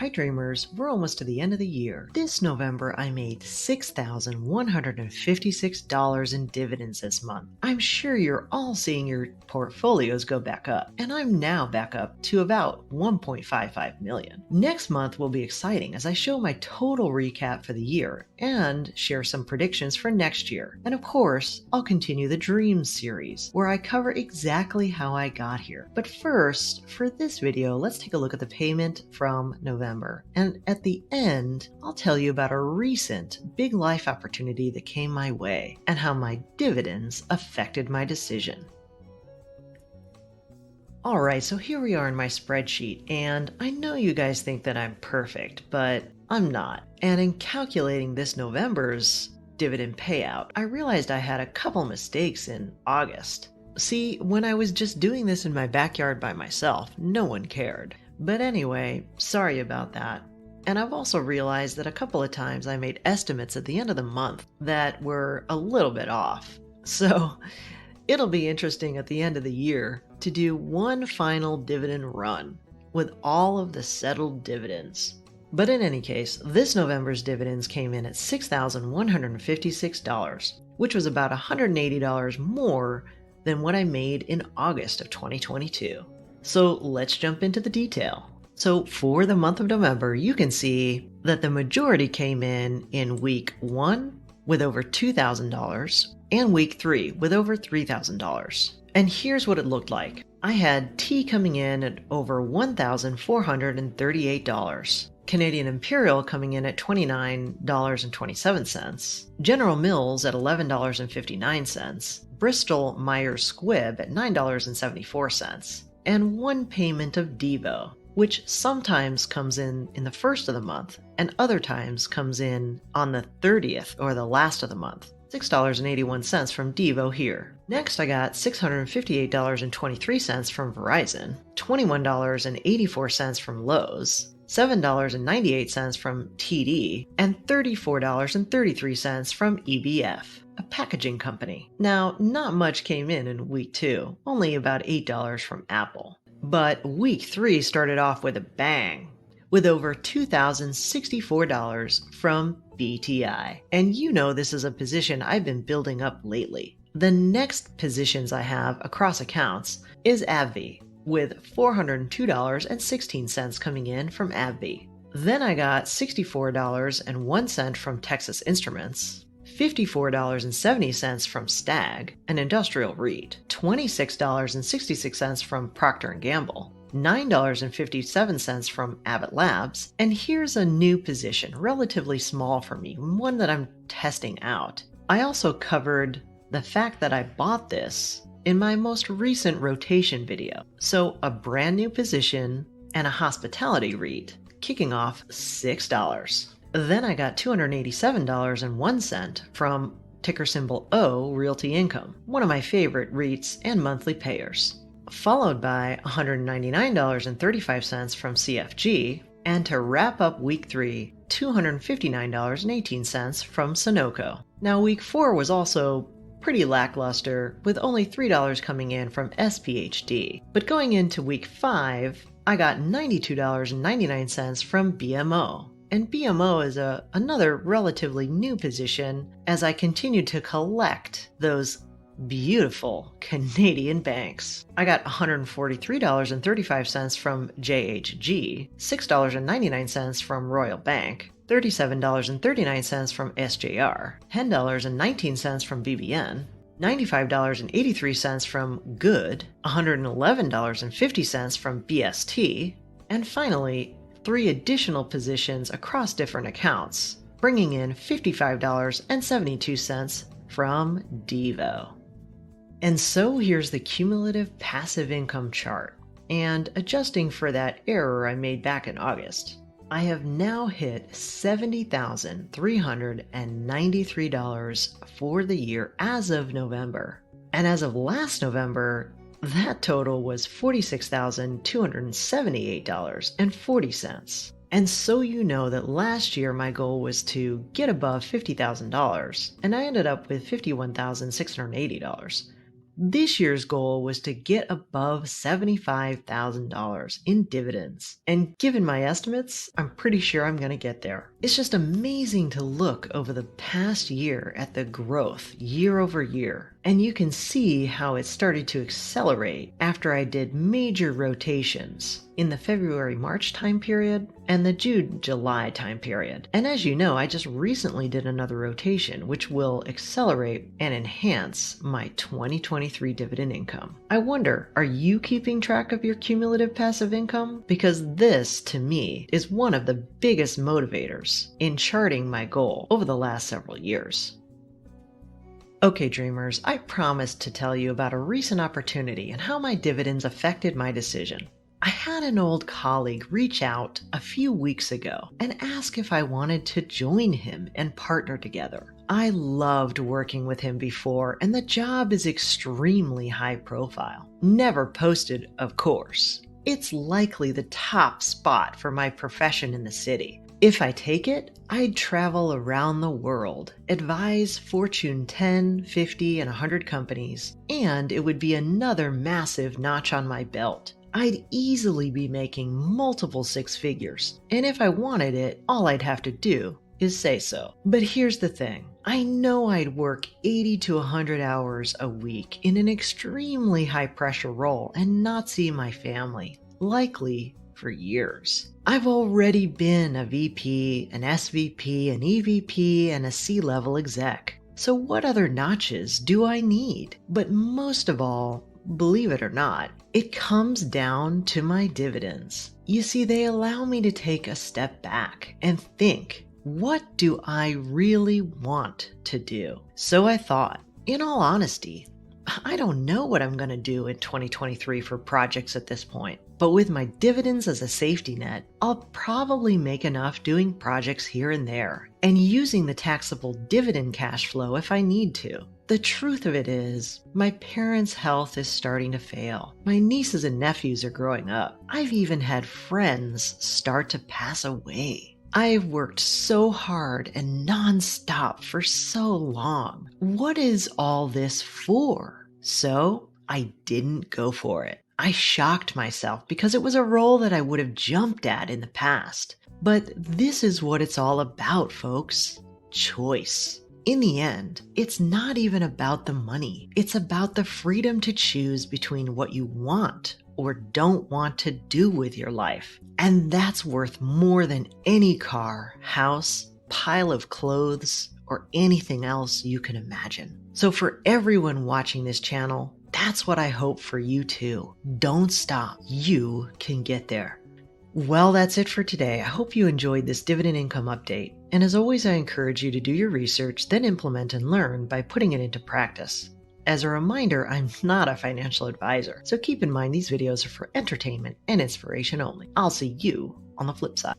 Hi dreamers, we're almost to the end of the year. This November I made $6,156 in dividends this month. I'm sure you're all seeing your portfolios go back up, and I'm now back up to about 1.55 million. Next month will be exciting as I show my total recap for the year and share some predictions for next year. And of course, I'll continue the Dreams series where I cover exactly how I got here. But first, for this video, let's take a look at the payment from November. And at the end, I'll tell you about a recent big life opportunity that came my way and how my dividends affected my decision. Alright, so here we are in my spreadsheet, and I know you guys think that I'm perfect, but I'm not. And in calculating this November's dividend payout, I realized I had a couple mistakes in August. See, when I was just doing this in my backyard by myself, no one cared. But anyway, sorry about that. And I've also realized that a couple of times I made estimates at the end of the month that were a little bit off. So it'll be interesting at the end of the year to do one final dividend run with all of the settled dividends. But in any case, this November's dividends came in at $6,156, which was about $180 more than what I made in August of 2022. So let's jump into the detail. So for the month of November, you can see that the majority came in week 1 with over $2,000 and week 3 with over $3,000. And here's what it looked like. I had tea coming in at over $1,438. Canadian Imperial coming in at $29.27, General Mills at $11.59, Bristol Myers Squibb at $9.74, and one payment of Devo, which sometimes comes in the first of the month and other times comes in on the 30th or the last of the month. $6.81 from Devo here. Next, I got $658.23 from Verizon, $21.84 from Lowe's, $7.98 from TD, and $34.33 from EBF, a packaging company. Now, not much came in week 2, only about $8 from Apple. But week 3 started off with a bang, with over $2,064 from BTI. And you know this is a position I've been building up lately. The next positions I have across accounts is AbbVie, with $402.16 coming in from AbbVie. Then I got $64.01 from Texas Instruments, $54.70 from Stag, an industrial REIT, $26.66 from Procter & Gamble, $9.57 from Abbott Labs, and here's a new position, relatively small for me, one that I'm testing out. I also covered the fact that I bought this in my most recent rotation video. So a brand new position and a hospitality REIT, kicking off $6. Then I got $287.01 from ticker symbol O Realty Income, one of my favorite REITs and monthly payers, followed by $199.35 from CFG, and to wrap up week 3, $259.18 from Sunoco. Now week 4 was also pretty lackluster, with only $3 coming in from SPHD. But going into week 5, I got $92.99 from BMO. And BMO is another relatively new position as I continue to collect those beautiful Canadian banks. I got $143.35 from JHG, $6.99 from Royal Bank, $37.39 from SJR, $10.19 from BBN, $95.83 from Good, $111.50 from BST, and finally, 3 additional positions across different accounts, bringing in $55.72 from Devo. And so here's the cumulative passive income chart, and adjusting for that error I made back in August, I have now hit $70,393 for the year as of November. And as of last November, that total was $46,278.40. And so you know that last year my goal was to get above $50,000, and I ended up with $51,680. This year's goal was to get above $75,000 in dividends. And given my estimates, I'm pretty sure I'm going to get there. It's just amazing to look over the past year at the growth year over year. And you can see how it started to accelerate after I did major rotations in the February-March time period and the June-July time period. And as you know, I just recently did another rotation, which will accelerate and enhance my 2023 dividend income. I wonder, are you keeping track of your cumulative passive income? Because this, to me, is one of the biggest motivators in charting my goal over the last several years. Okay, dreamers, I promised to tell you about a recent opportunity and how my dividends affected my decision. I had an old colleague reach out a few weeks ago and ask if I wanted to join him and partner together. I loved working with him before, and the job is extremely high profile. Never posted, of course. It's likely the top spot for my profession in the city. If I take it, I'd travel around the world, advise Fortune 10, 50, and 100 companies, and it would be another massive notch on my belt. I'd easily be making multiple six figures, and if I wanted it, all I'd have to do is say so. But here's the thing. I know I'd work 80 to 100 hours a week in an extremely high-pressure role and not see my family, likely for years. I've already been a VP, an SVP, an EVP, and a C-level exec. So what other notches do I need? But most of all, believe it or not, it comes down to my dividends. You see, they allow me to take a step back and think, what do I really want to do? So I thought, in all honesty, I don't know what I'm going to do in 2023 for projects at this point, but with my dividends as a safety net, I'll probably make enough doing projects here and there and using the taxable dividend cash flow if I need to. The truth of it is, my parents' health is starting to fail. My nieces and nephews are growing up. I've even had friends start to pass away. I've worked so hard and nonstop for so long. What is all this for? So I didn't go for it. I shocked myself because it was a role that I would have jumped at in the past. But this is what it's all about, folks. Choice. In the end, it's not even about the money. It's about the freedom to choose between what you want or don't want to do with your life. And that's worth more than any car, house, pile of clothes, or anything else you can imagine. So for everyone watching this channel, that's what I hope for you too. Don't stop. You can get there. Well, that's it for today. I hope you enjoyed this dividend income update. And as always, I encourage you to do your research, then implement and learn by putting it into practice. As a reminder, I'm not a financial advisor, so keep in mind these videos are for entertainment and inspiration only. I'll see you on the flip side.